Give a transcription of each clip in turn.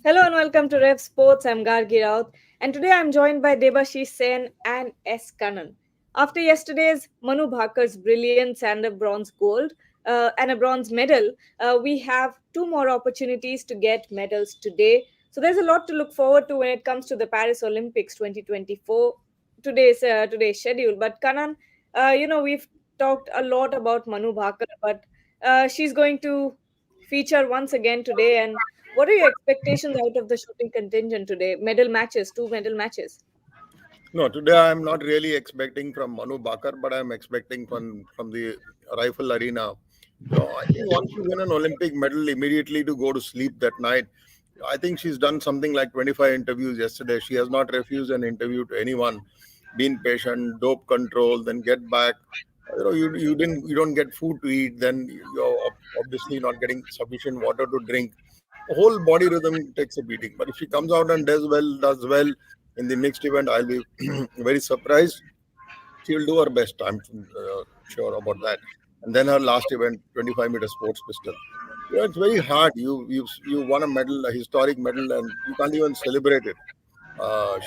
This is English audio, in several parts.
Hello and welcome to Rev Sports. I'm Gargi Raut, and today I'm joined by Debashish Sen and S. Kannan. After yesterday's Manu Bhakar's brilliance and a bronze gold and a bronze medal, we have two more opportunities to get medals today. So there's a lot to look forward to when it comes to the Paris Olympics 2024. Today's schedule. But Kannan, we've talked a lot about Manu Bhakar, but she's going to feature once again today. And what are your expectations out of the shooting contingent today? Medal matches, two medal matches. No, today I'm not really expecting from Manu Bakar, but I'm expecting from the rifle arena. I think once you win an Olympic medal, immediately to go to sleep that night. I think she's done something like 25 interviews yesterday. She has not refused an interview to anyone. Been patient, dope control, then get back. You don't get food to eat, then you're obviously not getting sufficient water to drink. The whole body rhythm takes a beating. But if she comes out and does well in the mixed event, I'll be very surprised. She will do her best. I'm sure about that. And then her last event, 25-meter sports pistol. It's very hard. You won a medal, a historic medal, and you can't even celebrate it.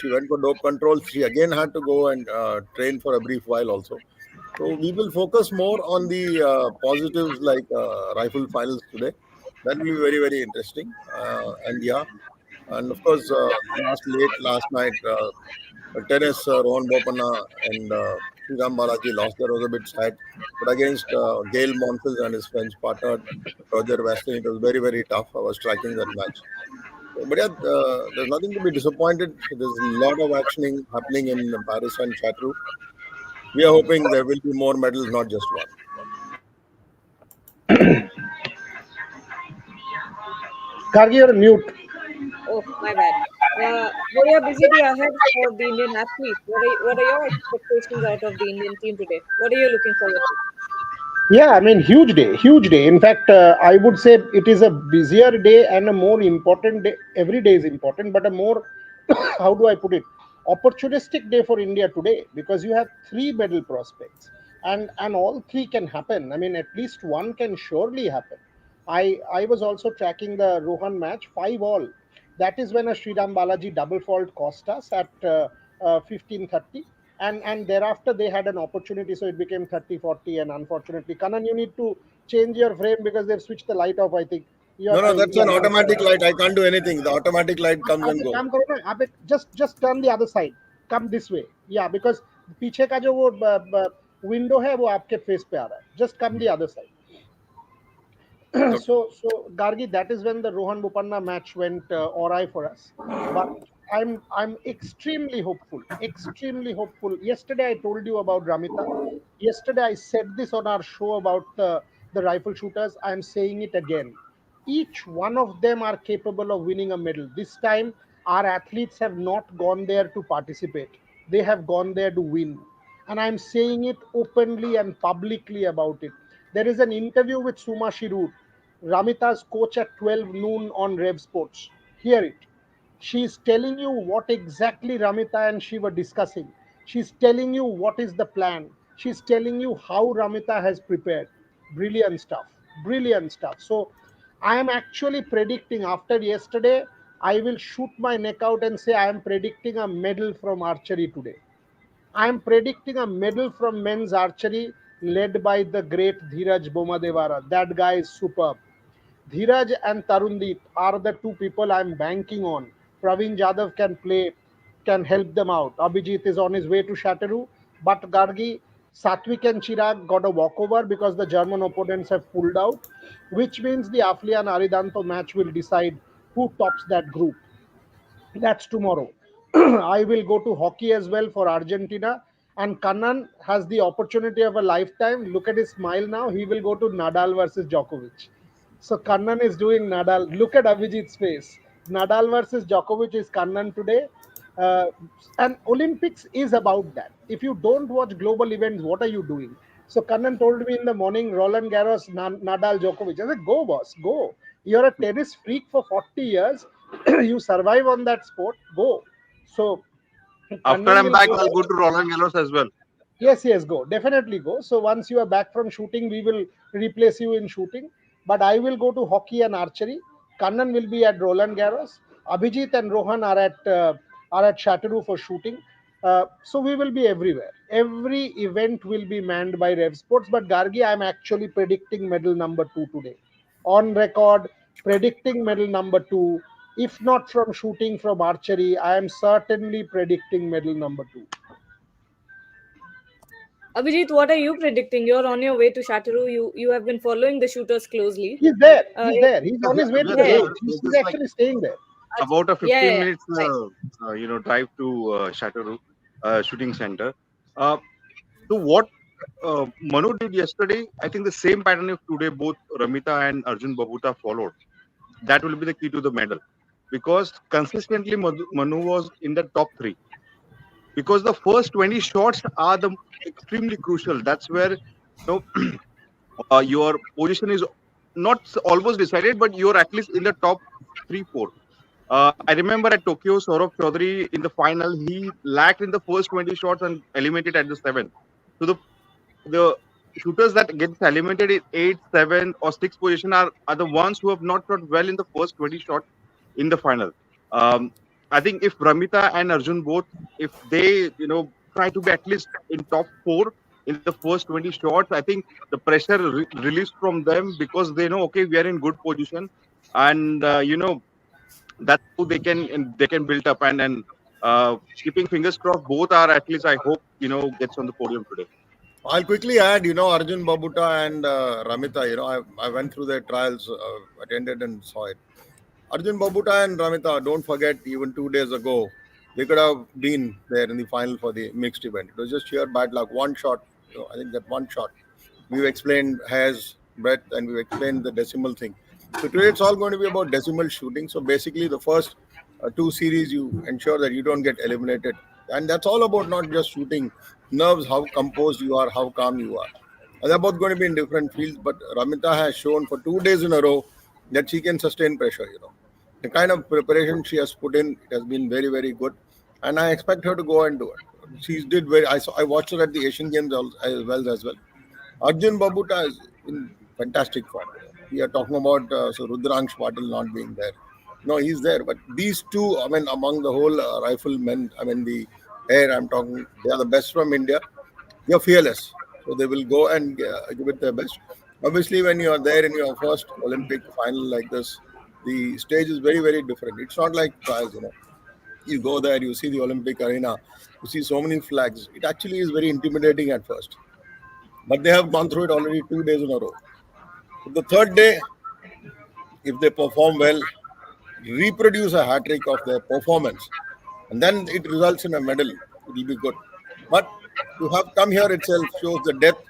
She went for dope control. She again had to go and train for a brief while also. So we will focus more on the positives like rifle finals today. That will be very, very interesting. And yeah, and of course, last night, tennis, Rohan Bopanna and Sriram Balaji lost. That was a bit sad. But against Gail Monfils and his French partner, Roger Vasselin, it was very, very tough. I was tracking that match. But yeah, there's nothing to be disappointed. There's a lot of actioning happening in Paris and Chateau. We are hoping there will be more medals, not just one. Gargi, you're mute. Oh, my bad. Very a busy day ahead for the Indian athletes. What are your expectations out of the Indian team today? What are you looking forward to? Yeah, I mean, huge day, huge day. In fact, I would say it is a busier day and a more important day. Every day is important, but a more, how do I put it, opportunistic day for India today because you have three medal prospects and all three can happen. I mean, at least one can surely happen. I was also tracking the Rohan match, 5 all. That is when a Sriram Balaji double fault cost us at 15:30 and thereafter they had an opportunity, so it became 30-40. And unfortunately, Kanan, you need to change your frame because they've switched the light off, I think. No, that's an automatic light. I can't do anything. The automatic light comes and goes. काम करो ना, आप just turn the other side, come this way. Yeah, because पीछे का जो वो window है वो आपके face पे आ रहा है. Just come the other side. So Gargi, that is when the Rohan Bopanna match went awry for us. But I'm extremely hopeful. Extremely hopeful. Yesterday I told you about Ramita. Yesterday I said this on our show about the rifle shooters. I'm saying it again. Each one of them are capable of winning a medal. This time our athletes have not gone there to participate. They have gone there to win. And I'm saying it openly and publicly about it. There is an interview with Suma Shirur, Ramita's coach, at 12 noon on Rev Sports. Hear it. She's telling you what exactly Ramita and she were discussing. She's telling you what is the plan. She's telling you how Ramita has prepared. Brilliant stuff. Brilliant stuff. So I am actually predicting after yesterday, I will shoot my neck out and say I am predicting a medal from archery today. I am predicting a medal from men's archery led by the great Dheeraj Bomadevara. That guy is superb. Dheeraj and Tarundeep are the two people I'm banking on. Praveen Jadhav can play, can help them out. Abhijit is on his way to Chateau, but Gargi, Satvik and Chirag got a walkover because the German opponents have pulled out, which means the Aflian Aridanto match will decide who tops that group. That's tomorrow. I will go to hockey as well for Argentina. And Kannan has the opportunity of a lifetime. Look at his smile now. He will go to Nadal versus Djokovic. So Kannan is doing Nadal. Look at Abhijit's face. Nadal versus Djokovic is Kannan today. Uh, and Olympics is about that. If you don't watch global events, what are you doing? So Kannan told me in the morning, Roland Garros, Nadal, Djokovic. I said, go boss, go. You're a tennis freak for 40 years. You survive on that sport, go. So After Kannan I'm will back, go I'll go there. to Roland Garros as well. Yes, go. Definitely go. So once you are back from shooting, we will replace you in shooting. But I will go to hockey and archery. Kannan will be at Roland Garros. Abhijit and Rohan are at Chateau for shooting. So we will be everywhere. Every event will be manned by Rev Sports. But Gargi, I'm actually predicting medal number 2 today. On record, predicting medal number 2. If not from shooting, from archery, I am certainly predicting medal number 2. Abhijit, what are you predicting? You're on your way to Chateau. You have been following the shooters closely. He's there. Uh, He's there. He's on his way to the Yeah. gate. He's actually staying there. About a 15 Yeah, yeah, minutes, right. drive to Chateau shooting center. So what Manu did yesterday, I think the same pattern if today both Ramita and Arjun Babuta followed, that will be the key to the medal. Because consistently Manu was in the top 3. Because the first 20 shots are the extremely crucial. That's where your position is not almost decided, but you're at least in the top 3-4. I remember at Tokyo, Saurabh Chaudhary in the final, he lacked in the first 20 shots and eliminated at the 7th. So the shooters that get eliminated in 8, 7, or 6 position are the ones who have not shot well in the first 20 shots in the final. I think if Ramita and Arjun both, if they try to be at least in top 4 in the first 20 shots, I think the pressure released from them because they know, okay, we are in good position, and that's how they can build up and keeping fingers crossed, both are at least I hope gets on the podium today. I'll quickly add, Arjun Babuta and Ramita, I went through their trials, attended and saw it. Arjun Babuta and Ramita, don't forget, even 2 days ago, they could have been there in the final for the mixed event. It was just sheer bad luck. One shot, I think that one shot. We've explained hairs, breadth, and we've explained the decimal thing. So today it's all going to be about decimal shooting. So basically the first 2 series, you ensure that you don't get eliminated. And that's all about not just shooting nerves, how composed you are, how calm you are. And they're both going to be in different fields, but Ramita has shown for 2 days in a row that she can sustain pressure, The kind of preparation she has put in, it has been very, very good. And I expect her to go and do it. She did very, I watched her at the Asian Games as well. Arjun Babuta is in fantastic form. We are talking about Rudraksh Patil not being there. No, he's there. But these two, among the whole riflemen, the air, I'm talking, they are the best from India. They are fearless. So they will go and give it their best. Obviously, when you are there in your first Olympic final like this, the stage is very, very different. It's not like trials, You go there, you see the Olympic arena, you see so many flags. It actually is very intimidating at first. But they have gone through it already 2 days in a row. So the third day, if they perform well, reproduce a hat-trick of their performance, and then it results in a medal, it will be good. But to have come here itself shows the depth.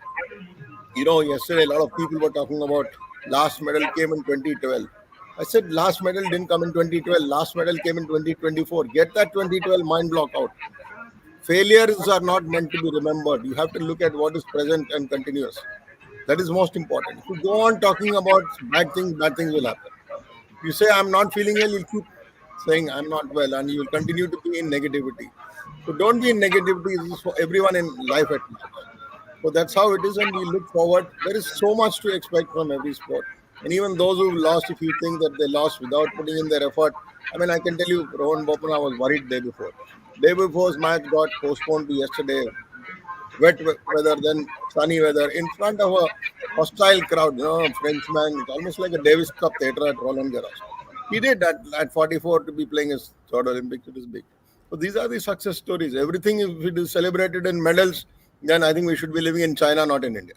Yesterday a lot of people were talking about last medal came in 2012. I said last medal didn't come in 2012. Last medal came in 2024. Get that 2012 mind block out. Failures are not meant to be remembered. You have to look at what is present and continuous. That is most important. If you go on talking about bad things will happen. If you say I'm not feeling well, you'll keep saying I'm not well, and you will continue to be in negativity. So don't be in negativity. This is for everyone in life at large. So that's how it is, and we look forward. There is so much to expect from every sport. And even those who lost, if you think that they lost without putting in their effort, I can tell you, Rohan Bopanna was worried day before. Day before's match got postponed to yesterday. Wet weather, then sunny weather, in front of a hostile crowd, Frenchman. It's almost like a Davis Cup theatre at Roland Garros. He did that at 44 to be playing his third Olympics. It is big. So these are the success stories. Everything, if it is celebrated in medals, then I think we should be living in China, not in India.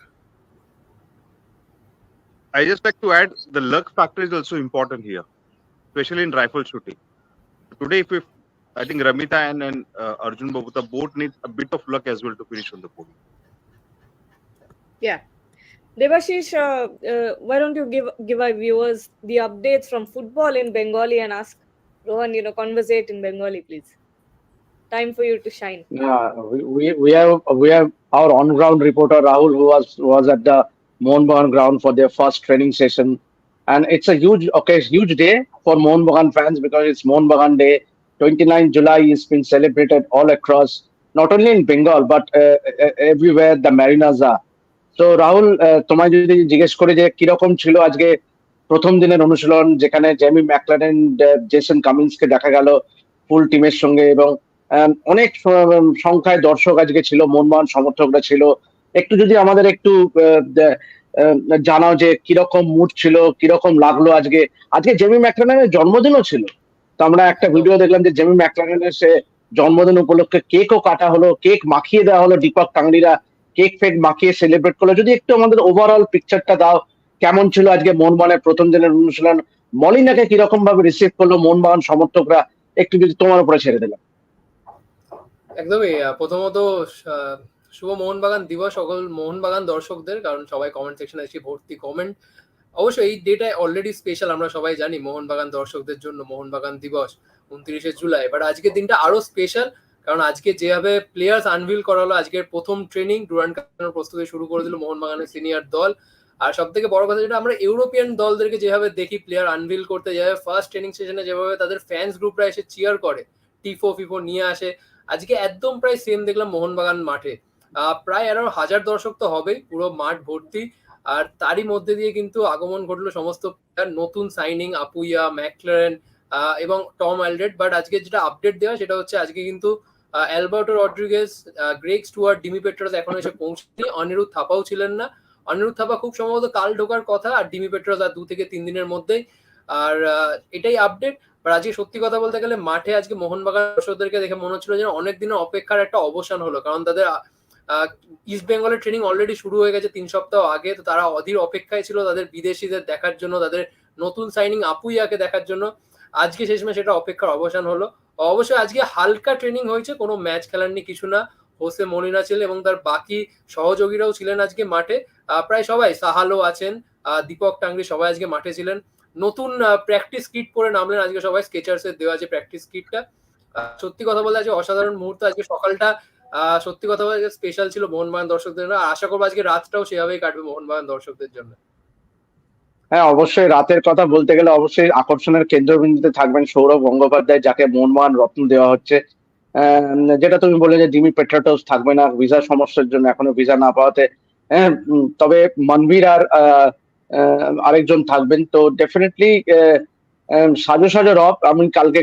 I just like to add the luck factor is also important here, especially in rifle shooting. Today, if I think Ramita and Arjun Babuta both need a bit of luck as well to finish on the podium. Yeah. Debashish, why don't you give our viewers the updates from football in Bengali and ask Rohan, conversate in Bengali, please. Time for you to shine. Yeah, we have our on-ground reporter Rahul, who was at the Mohun Bagan ground for their first training session, and it's a huge day for Mohun Bagan fans because it's Mohun Bagan Day. 29 July is been celebrated all across, not only in Bengal but everywhere the marinas are. So Rahul, তোমায় যদি জিজ্ঞেস করে যে কিরকম ছিল আজকে প্রথম দিনের অনুশীলন যেখানে জেমি ম্যাকলারেন, জেসন কামিন্সকে দেখা গেল ফুল টিমের সঙ্গে, এবং অনেক সংখ্যায় দর্শক আজকে ছিল, মোহনবাগান সমর্থকরা ছিল। একটু যদি আমাদের একটু জানাও যে কিরকম মুড ছিল, কিরকম লাগলো আজকে। আজকে জেমি ম্যাকলারেনের জন্মদিনও ছিল, তো আমরা একটা ভিডিও দেখলাম যে জেমি ম্যাকলারেনের সে জন্মদিন উপলক্ষে কেকও কাটা হলো, কেক মাখিয়ে দেওয়া হলো, দীপক টাংরিরা কেক ফেক মাখিয়ে সেলিব্রেট করলো। যদি একটু আমাদের ওভারঅল পিকচারটা দাও, কেমন ছিল আজকে মোহনবাগানের প্রথম দিনের অনুশীলন, মলিনাকে কিরকম ভাবে রিসিভ করলো মোহনবাগান সমর্থকরা, একটু যদি তোমার উপরে ছেড়ে দিলাম। একদমই প্রথমত শুভ মোহনবাগান দিবস সকল মোহনবাগান দর্শকদের, কারণ সবাই কমেন্ট সেকশনে এসে ভর্তি কমেন্ট। অবশ্যই এই ডেটা অলরেডি স্পেশাল, আমরা সবাই জানি মোহনবাগান দর্শকদের জন্য মোহনবাগান দিবস 29শে জুলাই। বাট আজকের দিনটা আরো স্পেশাল, কারণ আজকে যেভাবে প্লেয়ার্স আনভিল করা হলো, আজকের প্রথম ট্রেনিং ডুরান্ড কাপের প্রস্তুতি শুরু করে দিল মোহনবাগানের সিনিয়র দল। আর সব থেকে বড় কথা যেটা, আমরা ইউরোপিয়ান দলদেরকে যেভাবে দেখি প্লেয়ার আনভিল করতে, যেভাবে ফার্স্ট ট্রেনিং সেশনে যেভাবে তাদের ফ্যান্স গ্রুপরা এসে চিয়ার করে, টিফো ফিফো নিয়ে আসে, আজকে একদম প্রায় সেম দেখলাম মোহনবাগান মাঠে। প্রায় আরো 1000 দর্শক তো হবেই, পুরো মাঠ ভর্তি। আর তারই মধ্যে দিয়ে কিন্তু আগমন ঘটলো সমস্ত নতুন সাইনিং, আপুইয়া, ম্যাকলারেন এবং টম অ্যালড্রেড। বাট আজকে যেটা আপডেট দেওয়া সেটা হচ্ছে আজকে কিন্তু Alberto Rodriguez, Greg Stewart, Dimi পেট্রাস এখনো এসে পৌঁছায়নি, অনিরুদ্ধ থাপাও ছিলেন না। অনিরুদ্ধ থাপা খুব সম্ভবত কাল ঢোকার কথা, আর ডিমি পেট্রাস আর 2 থেকে 3 দিনের মধ্যেই। আর এটাই আপডেট। বাট আজকে সত্যি কথা বলতে গেলে মাঠে আজকে মোহনবাগান দর্শকদেরকে দেখে মনে হচ্ছিল যেন অনেক দিনের অপেক্ষার একটা অবসান হলো, কারণ তাদের ইস্ট বেঙ্গলের ট্রেনিং অলরেডি শুরু হয়ে গেছে 3 সপ্তাহ আগে। তো তারা অধীর অপেক্ষায় ছিল তাদের বিদেশিদের দেখার জন্য, তাদের নতুন সাইনিং আপুইয়াকে দেখার জন্য। আজকে শেষমেশ সেটা অপেক্ষার অবসান হলো। অবশ্যই আজকে হালকা ট্রেনিং হয়েছে, কোনো ম্যাচ খেলার কিছু না। হোসে মলিনা ছিল এবং তার বাকি সহযোগীরাও ছিলেন আজকে মাঠে, প্রায় সবাই, সাহালো আছেন, দীপক টাংরি, সবাই আজকে মাঠে ছিলেন। নতুন প্র্যাকটিস কিট পরে নামলেন আজকে সবাই, স্কেচার্সের দেওয়া যে প্র্যাকটিস কিটটা। সত্যি কথা বলতে আজকে অসাধারণ মুহূর্ত। আজকে সকালটা সত্যি কথা বলতে স্পেশাল ছিল মোহনবাগান দর্শকদের জন্য। আশা করবো আজকে রাতটাও সেভাবেই কাটবে মোহনবাগান দর্শকদের জন্য। হ্যাঁ, অবশ্যই রাতের কথা বলতে গেলে অবশ্যই আকর্ষণের কেন্দ্রবিন্দুতে থাকবেন সৌরভ গঙ্গোপাধ্যায়, যাকে মোহনবাগান রত্ন দেওয়া হচ্ছে। যেটা তুমি বলে যে ডিমি পেট্রাটোস থাকবে না ভিসা সমস্যার জন্য, এখনো ভিসা না পাওয়াতে। তবে মনবীর আর আরেকজন থাকবেন। তো ডেফিনেটলি সাজো সাজো রব। আমি কালকে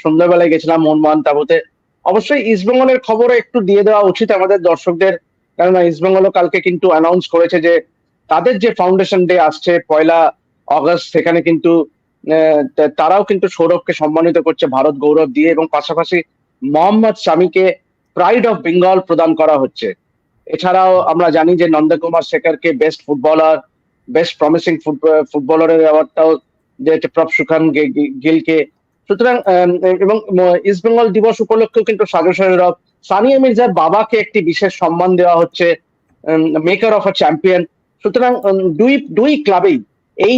সন্ধ্যাবেলায় গেছিলাম মোহনবাগান তাবুতে। অবশ্যই ইস্টবেঙ্গলের খবরও একটু দিয়ে দেওয়া উচিত আমাদের দর্শকদের, কেননা ইস্টবেঙ্গলও কালকে কিন্তু অ্যানাউন্স করেছে যে তাদের যে ফাউন্ডেশন ডে আসছে 1 আগস্ট, সেখানে কিন্তু তারাও কিন্তু সৌরভকে সম্মানিত করছে ভারত গৌরব দিয়ে, এবং পাশাপাশি মোহাম্মদ শামিকে প্রাইড অফ বেঙ্গল প্রদান করা হচ্ছে। এছাড়াও আমরা জানি যে নন্দকুমার শেখরকে বেস্ট ফুটবলার, বেস্ট প্রমিসিং ফুটবলারের অ্যাওয়ার্ডটাও দিয়েছে প্রভ সুখান গিলকে। সুতরাং এবং ইস্ট বেঙ্গল দিবস উপলক্ষেও কিন্তু সাজো সাজো রব। সানিয়া মির্জার বাবাকে একটি বিশেষ সম্মান দেওয়া হচ্ছে, মেকার অফ আ চ্যাম্পিয়ন। সুতরাং দুই ক্লাবেই এই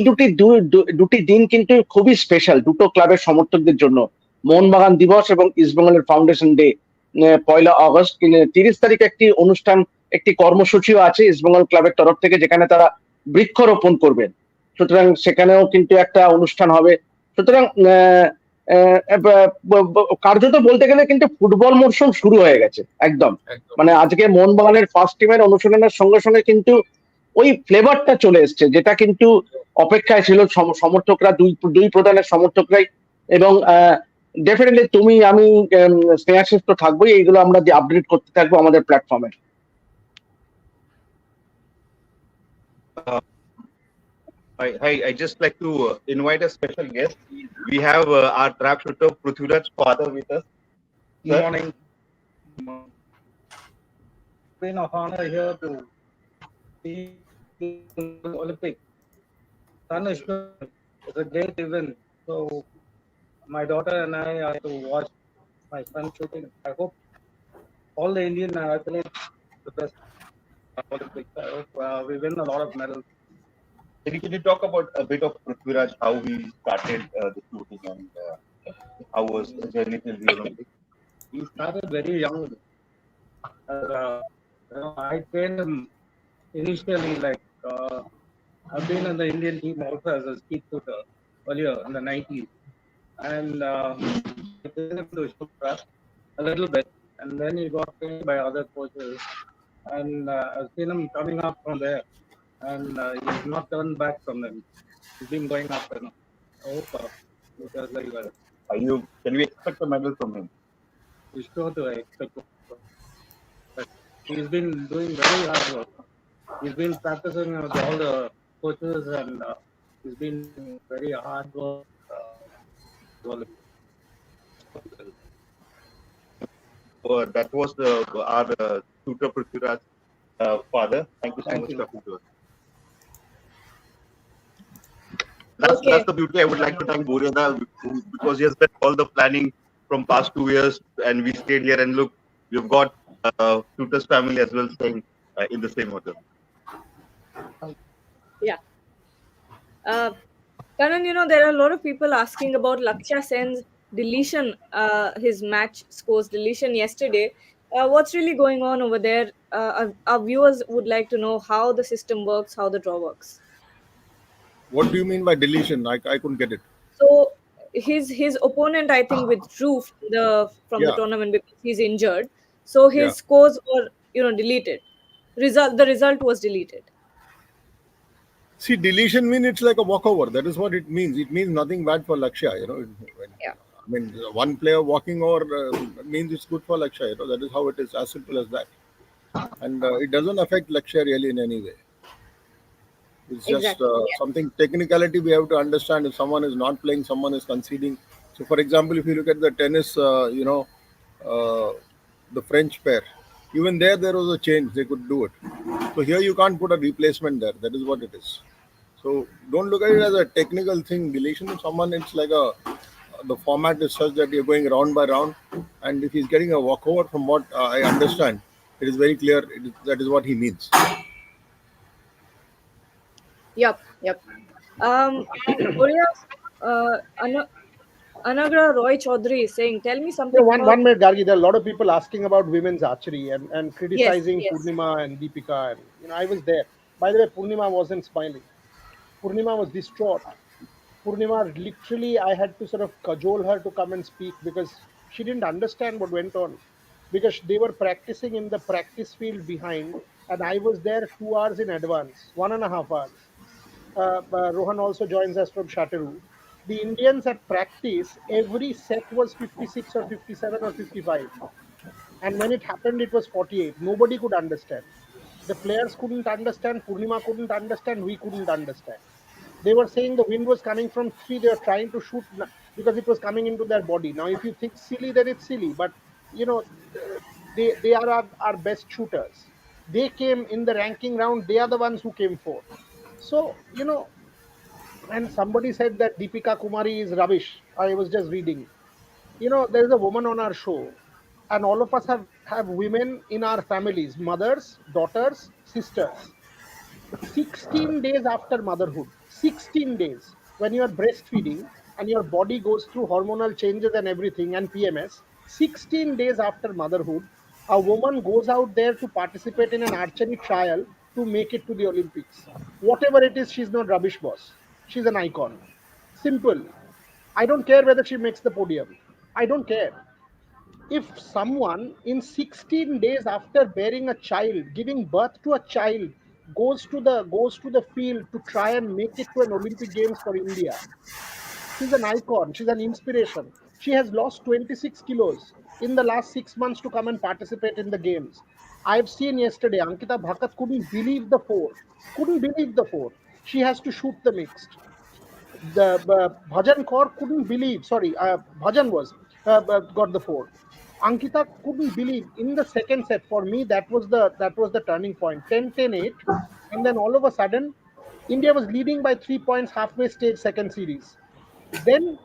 দুটি দিন কিন্তু খুবই স্পেশাল দুটো ক্লাবের সমর্থকদের জন্য, মোহনবাগান দিবস এবং ইস্টবেঙ্গলের ফাউন্ডেশন ডে 1 আগস্ট। 30 তারিখ একটি অনুষ্ঠান, একটি কর্মসূচিও আছে ইস্টবেঙ্গল ক্লাবের তরফ থেকে, যেখানে তারা বৃক্ষরোপণ করবেন। সুতরাং সেখানেও কিন্তু একটা অনুষ্ঠান হবে। সুতরাং কার্যত বলতে গেলে কিন্তু ফুটবল মরশুম শুরু হয়ে গেছে একদম। মানে আজকে মোহনবাগানের ফার্স্ট টিমের অনুশীলনের সঙ্গে সঙ্গে কিন্তু ওই ফ্লেভারটা চলে এসছে, যেটা কিন্তু অপেক্ষায় ছিল সমর্থকরা, দুই প্রধানের সমর্থকরাই। এবং ডেফিনেটলি তুমি, আমি, স্নেহাশিস তো থাকবোই, এইগুলো আমরা আপডেট করতে থাকবো আমাদের প্ল্যাটফর্মে। I just like to invite a special guest. We have our trap shooter Prithviraj father with us. Good morning. It's been an honor here to see the Olympic. Sun is a great event. So my daughter and I are to watch my son shooting. I hope all the Indian athletes the best Olympics. I hope we win a lot of medals. Can you talk about a bit of Prithviraj, how he started the shooting and how was the journey till the Olympics? He started very young. I trained him initially, like I've been in the Indian team also as a skeet shooter earlier in the 90s, and I trained him to shoot trap a little bit, and then he got trained by other coaches, and I've seen him coming up from there, and he's not turned back from them. He's been going up and I hope he does very well. Can we expect a medal from him? He's sure to expect. But he's been doing very hard work. He's been practicing with all the coaches and he's been doing very hard work. That was our tutor Prithviraj father. Thank you so Thank much, you. Dr. Prithviraj. That's Okay. the beauty. I would like to thank Boryada because he has done all the planning from past 2 years, and we stayed here and look, we've got tutor's family as well staying in the same hotel. Karan, there are a lot of people asking about Lakshya Sen's deletion, his match scores deletion yesterday. What's really going on over there? Our viewers would like to know how the system works, how the draw works. What do you mean by deletion? I couldn't get it. So his opponent, I think, withdrew from the Yeah. tournament because he's injured. So his Yeah. scores were deleted. The result was deleted. See, deletion means it's like a walkover. That is what it means. It means nothing bad for Lakshya. Yeah. I mean, one player walking over means it's good for Lakshya. That is how it is. As simple as that. And it doesn't affect Lakshya really in any way. It's just Exactly, yeah. something technicality we have to understand. If someone is not playing, someone is conceding. So, for example, if you look at the tennis, the French pair, even there was a change. They could do it. So here you can't put a replacement there. That is what it is. So don't look at it as a technical thing. Deletion of someone, it's like the format is such that you're going round by round, and if he's getting a walkover, from what I understand, it is very clear that is what he means. Yep. Anagra Roy Chaudhary is saying, tell me something. One minute, Gargi. There are a lot of people asking about women's archery and criticizing Yes. Purnima and Deepika. And I was there. By the way, Purnima wasn't smiling. Purnima was distraught. Purnima, literally, I had to sort of cajole her to come and speak because she didn't understand what went on. Because they were practicing in the practice field behind, and I was there 2 hours in advance, 1.5 hours. Rohan also joins us from Chateau. The Indians at practice, every set was 56 or 57 or 55. And when it happened, it was 48. Nobody could understand. The players couldn't understand, Purnima couldn't understand, we couldn't understand. They were saying the wind was coming from 3, they were trying to shoot because it was coming into their body. Now, if you think silly, then it's silly. But, they are our best shooters. They came in the ranking round, they are the ones who came fourth. So, and somebody said that Deepika Kumari is rubbish. I was just reading. There is a woman on our show, and all of us have women in our families, mothers, daughters, sisters. 16 days after motherhood, 16 days, when you are breastfeeding and your body goes through hormonal changes and everything and PMS, 16 days after motherhood, a woman goes out there to participate in an archery trial to make it to the Olympics. Whatever it is, she's not rubbish, boss. She's an icon. Simple. I don't care whether she makes the podium. I don't care. If someone in 16 days after bearing a child, giving birth to a child, goes to the field to try and make it to an Olympic Games for India, she's an icon. She's an inspiration. She has lost 26 kilos in the last 6 months to come and participate in the games. I've seen yesterday, Ankita Bhakat couldn't believe the four. She has to shoot the mixed. The Bhajan Kaur couldn't believe. Bhajan got the 4. Ankita couldn't believe in the second set. For me, that was the turning point. 10-10-8, and then all of a sudden, India was leading by 3 points halfway stage second series. Then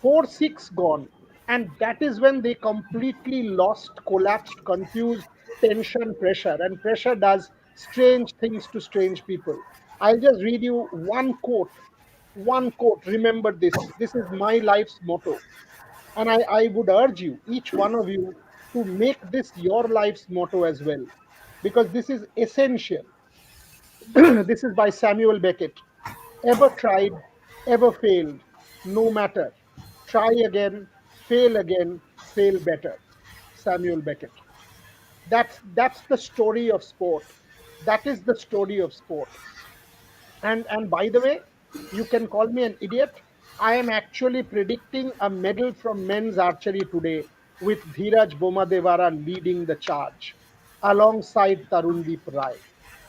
4-6 gone, and that is when they completely lost, collapsed, confused, tension, pressure, and pressure does strange things to strange people. I'll just read you one quote. Remember this. This is my life's motto. And I would urge you, each one of you, to make this your life's motto as well. Because this is essential. This is by Samuel Beckett. Ever tried, ever failed, no matter. Try again, fail better. Samuel Beckett. That's the story of sport. That is the story of sport. And by the way, You can call me an idiot. I am actually predicting a medal from men's archery today with Dheeraj Bomadevara leading the charge alongside Tarundeep Rai.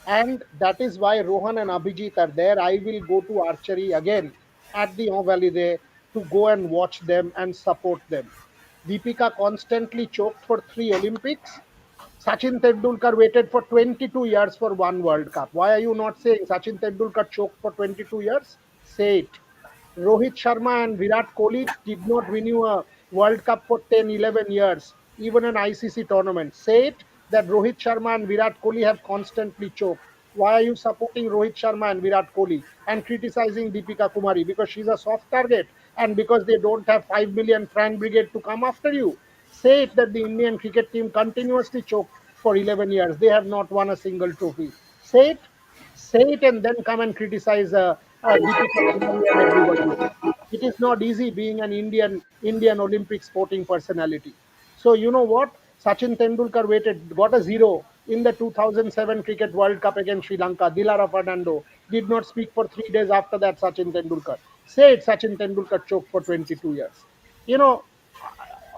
And that is why Rohan and Abhijit are there. I will go to archery again at the Ovalide to go and watch them and support them. Deepika constantly choked for 3 Olympics. Sachin Tendulkar waited for 22 years for one World Cup. Why are you not saying Sachin Tendulkar choked for 22 years? Say it. Rohit Sharma and Virat Kohli did not win you a World Cup for 10, 11 years, even an ICC tournament. Say it that Rohit Sharma and Virat Kohli have constantly choked. Why are you supporting Rohit Sharma and Virat Kohli and criticizing Deepika Kumari? Because she's a soft target and because they don't have 5 million fan brigade to come after you. Say it that the Indian cricket team continuously choked for 11 years. They have not won a single trophy. Say it, and then come and criticize Deepika Kumari and everybody. It is not easy being an Indian Olympic sporting personality. So you know what? Sachin Tendulkar got a zero in the 2007 Cricket World Cup against Sri Lanka. Dilara Fernando did not speak for 3 days after that. Sachin Tendulkar. Say it. Sachin Tendulkar choked for 22 years. You know,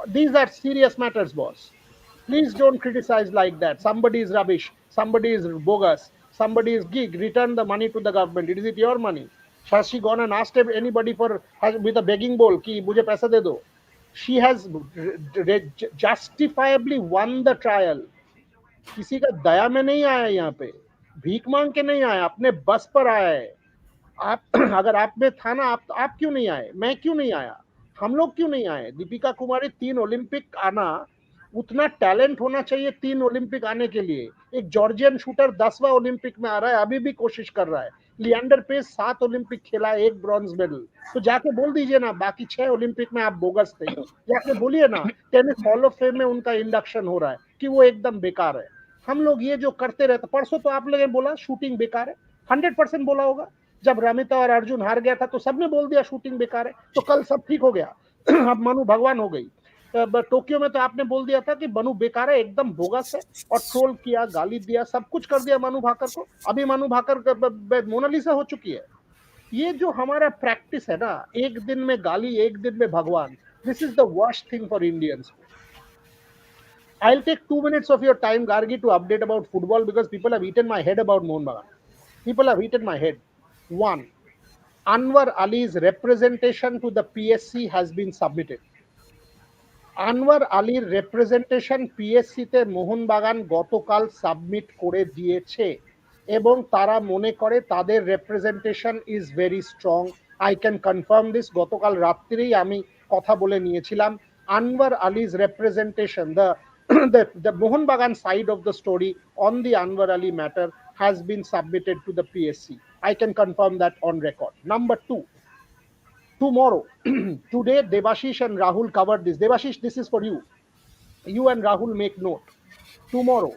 these are serious matters, boss. Please don't criticize like that. Somebody is rubbish, somebody is bogus, somebody is gig. Return the money to the government. Is it your money? Has she gone and asked anybody for with a begging bowl ki mujhe paisa de do? She has justifiably won the trial. किसी का दया में नहीं आया यहाँ पे, भीख मांग के नहीं आया, अपने बस पर आया है. आप अगर आप में था ना, आप क्यों नहीं आए? मैं क्यों नहीं आया? हम लोग क्यों नहीं आए? दीपिका कुमारी 3 ओलंपिक आना, उतना टैलेंट होना चाहिए 3 ओलंपिक आने के लिए. एक जॉर्जियन शूटर 10वां ओलंपिक में आ रहा है, अभी भी कोशिश कर रहा है. लिएंडर पेस 7 ओलंपिक खेला, 1 ब्रॉन्ज मेडल. तो जाके बोल दीजिए ना, बाकी 6 ओलंपिक में आप बोगस थे. जाके बोलिए ना, टेनिस हॉल ऑफ फेम में उनका इंडक्शन हो रहा है कि वो एकदम बेकार है. हम लोग ये जो करते रहते, परसों तो आप लोगों ने बोला शूटिंग बेकार है, 100% बोला होगा. जब रमिता और अर्जुन हार गया था तो सबने बोल दिया शूटिंग बेकार है. तो कल सब ठीक हो गया. अब मनु भगवान हो गई. टोक्यो में तो आपने बोल दिया था कि मनु बेकार है, एकदम बोगस है, और ट्रोल किया, गाली दिया, सब कुछ कर दिया मनु भाकर को. अभी मनु भाकर मोनालिसा हो चुकी है. ये जो हमारा प्रैक्टिस है ना, एक दिन में गाली, एक दिन में भगवान, this is the worst thing for Indians. I'll take 2 minutes of your time, Gargi, to update about football because people have eaten my head about Mohun Bagan. People have eaten my head. One, Anwar Ali's representation to the PSC has been submitted. Anwar আলীর representation পিএসসিতে Mohun Bagan গতকাল submit করে দিয়েছে এবং তারা মনে করে তাদের representation is very strong. I can confirm this. গতকাল রাত্রিরেই আমি কথা বলে নিয়েছিলাম. Anwar আলী's representation, the Mohunbagan side of the story on the Anwar Ali matter has been submitted to the PSC. I can confirm that on record. Number two, tomorrow, today Devashish and Rahul covered this. Devashish, this is for you. You and Rahul make note. Tomorrow,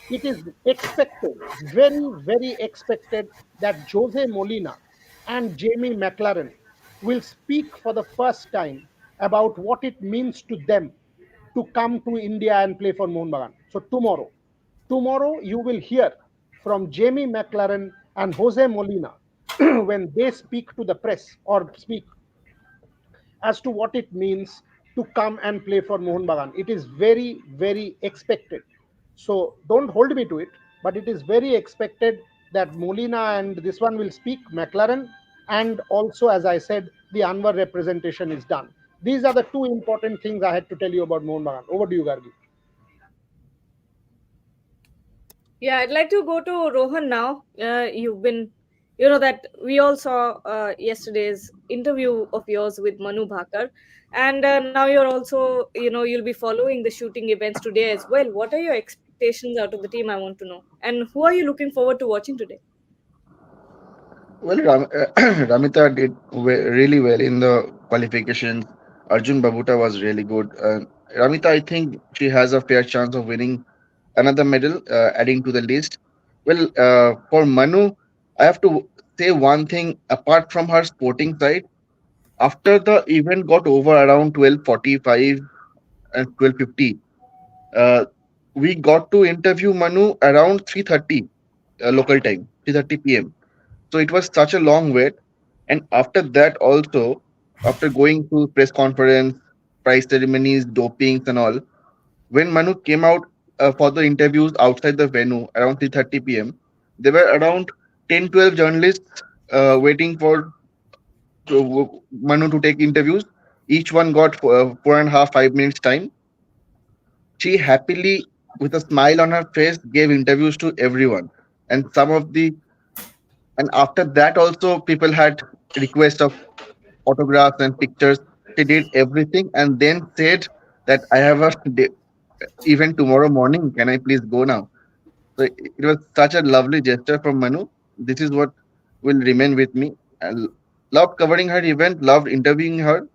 it is expected, very, very expected, that Jose Molina and Jamie McLaren will speak for the first time about what it means to them to come to India and play for Mohunbagan. So tomorrow you will hear from Jamie McLaren and Jose Molina when they speak to the press or speak as to what it means to come and play for Mohunbagan. It is very, very expected. So don't hold me to it, but it is very expected that Molina and this one will speak, McLaren, and also, as I said, the Anwar representation is done. These are the two important things I had to tell you about Mohunbagan. Over to you, Gargi. Yeah, I'd like to go to Rohan now. You've been, that we all saw yesterday's interview of yours with Manu Bhakar, and now you're also, you'll be following the shooting events today as well. What are your expectations out of the team? I want to know, and who are you looking forward to watching today? Well, Ramita did really well in the qualifications. Arjun Babuta was really good. Ramita, I think she has a fair chance of winning another medal, adding to the list. Well, for Manu, I have to say one thing. Apart from her sporting side, after the event got over around 12:45 and 12:50, we got to interview Manu around 3:30 local time, 3:30 p.m. So it was such a long wait. And after that, also, after going to press conference, prize ceremonies, dopings, and all, when Manu came out for the interviews outside the venue around 3:30 p.m., there were around 10, 12 journalists waiting for Manu to take interviews. Each one got 4.5, 5 minutes time. She happily, with a smile on her face, gave interviews to everyone. And and after that also, people had requests of autographs and pictures. She did everything and then said that I have a event tomorrow morning. Can I please go now? So it was such a lovely gesture from Manu. This is what will remain with me. I loved covering her event, loved interviewing her.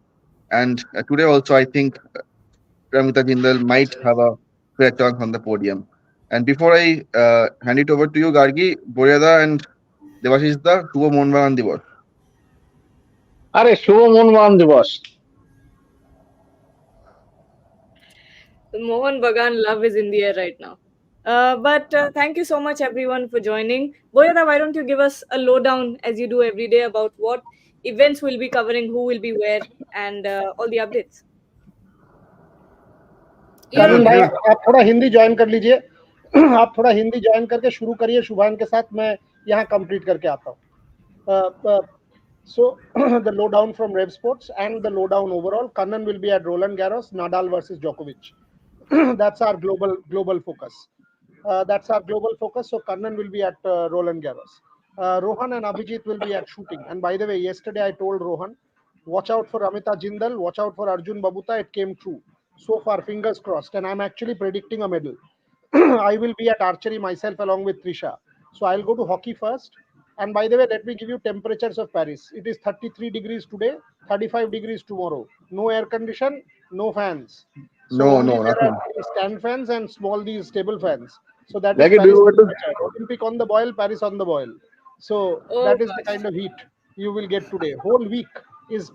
And today also, I think Ramita Jindal might have a fair chance on the podium. And before I hand it over to you, Gargi, Boryada and Devashish da, Shubha Monbagan Divas. আরে শুভ মোহনবাগান দিবস। Mohan Bagan love is in the air right now. But thank you so much, everyone, for joining. Boyada, why don't you give us a lowdown, as you do every day, about what events we'll be covering, who will be where, and all the updates. You're Karan on भाई, mute. आप थोड़ा Hindi join कर लीजिए। आप थोड़ा Hindi join करके शुरू करिए शुभान के साथ, मैं यहाँ कंप्लीट करके आता हूँ। So the lowdown from Rev Sports and the lowdown overall. Kannan will be at Roland Garros, Nadal versus Djokovic. That's our global focus. That's our global focus. So Kannan will be at Roland Garros. Rohan and Abhijit will be at shooting. And by the way, yesterday I told Rohan, watch out for Amita Jindal, watch out for Arjun Babuta. It came true. So far, fingers crossed. And I'm actually predicting a medal. I will be at archery myself along with Trisha. So I'll go to hockey first. And by the way, let me give you temperatures of Paris. It is 33 degrees today, 35 degrees tomorrow. No air condition, no fans. So No, only no, there nothing. are these stand fans and small these table fans. So that is Like, do Paris you want to temperature. Olympic on the boil, Paris on the boil. So Oh, that is the gosh. kind of heat you will get today. Whole week is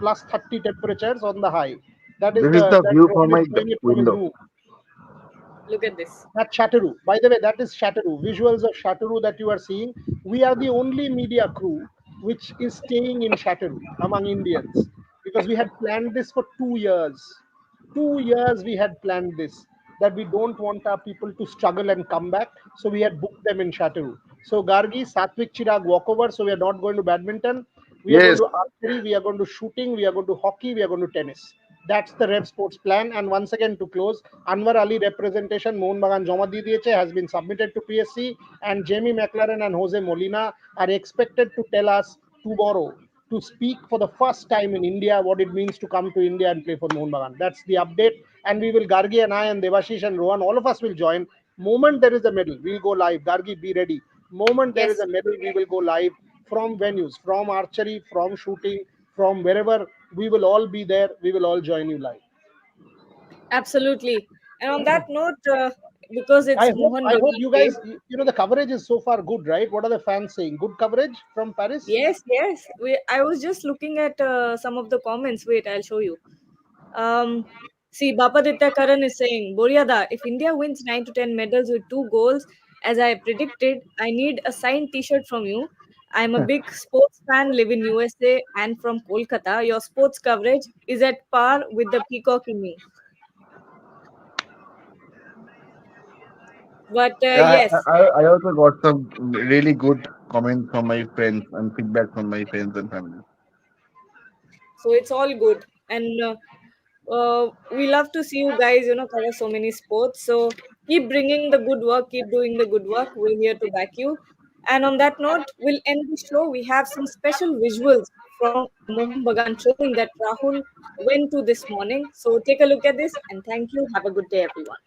plus 30 temperatures on the high. That is This is the that view Rohan from is my showing it from his window. room. Look at this. That's Chateau. By the way, that is Chateau. Visuals of Chateau that you are seeing. We are the only media crew which is staying in Chateau among Indians because we had planned this for 2 years. 2 years we had planned this, that we don't want our people to struggle and come back. So we had booked them in Chateau. So Gargi, Satvik Chirag walkover. So we are not going to badminton. We are going Yes. to archery. We are going to shooting. We are going to hockey. We are going to tennis. That's the Rev Sports plan. And once again, to close, Anwar Ali representation, Mohan Bagan Joma Di Diyeche, has been submitted to PSC, and Jamie McLaren and Jose Molina are expected to tell us tomorrow to speak for the first time in India what it means to come to India and play for Mohan Bagan. That's the update. And we will, Gargi and I and Devashish and Rohan, all of us will join. Moment there is a medal, we'll go live. Gargi, be ready. Moment there Yes. is a medal, we will go live from venues, from archery, from shooting, from wherever. We will all be there. We will all join you live. Absolutely. And on that note, because it's I Mohan hope Bagan you Day. guys, the coverage is so far good, right? What are the fans saying? Good coverage from Paris? Yes, yes. I was just looking at some of the comments. Wait, I'll show you. See, Bapaditya Karan is saying, Boryada, if India wins 9 to 10 medals with 2 goals, as I predicted, I need a signed t-shirt from you. I'm a big sports fan, live in USA and from Kolkata. Your sports coverage is at par with the peacock in me. But Yeah, yes, I also got some really good comments from my friends and feedback from my friends and family. so it's all good. And we love to see you guys, cover so many sports. So keep bringing the good work, keep doing the good work. We're here to back you. And on that note, we'll end the show. We have some special visuals from Moham Bagan showing that Rahul went to this morning. So take a look at this and thank you. Have a good day, everyone.